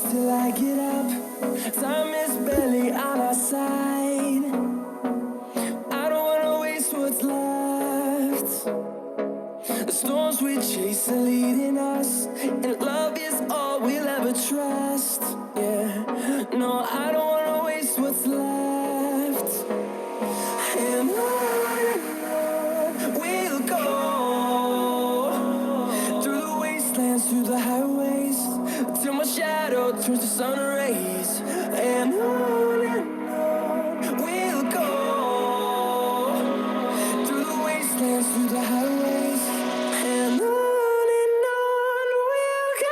till I get up. Time is barely on our side. I don't wanna waste what's left. The storms we chase are leading us, and love is all we'll ever trust. Yeah, no, I don't wanna waste what's left. And on we'll go, through the wastelands, through the highways, till my shadow turns to sun rays. And on we'll go, through the wastelands, through the highways, and on we'll go.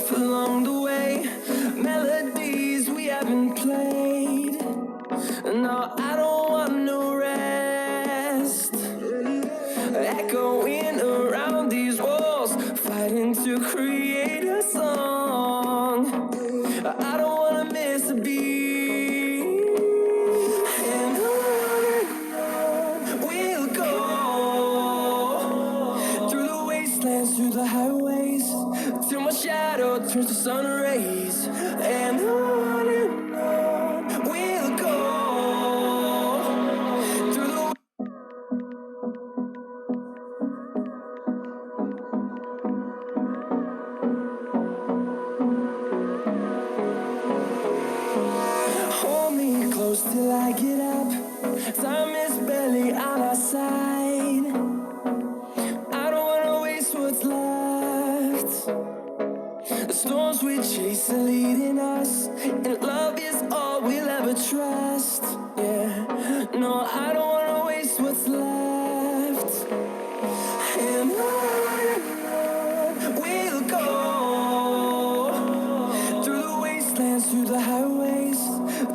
Along the way, melodies we haven't played. No, I don't want no rest. Echoing around these walls, fighting to create a song. I don't wanna miss a beat. And on we'll go, through the wastelands, through the highways, till my shadow turns to sun rays. And on we'll go, through the hold me close till I get up. Time is barely on our side. I don't wanna waste what's left. The storms we chase are leading us, and love is all we'll ever trust. Yeah, no, I don't wanna waste what's left. And on we'll go, through the wastelands, through the highways,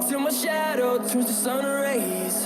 till my shadow turns to sun rays.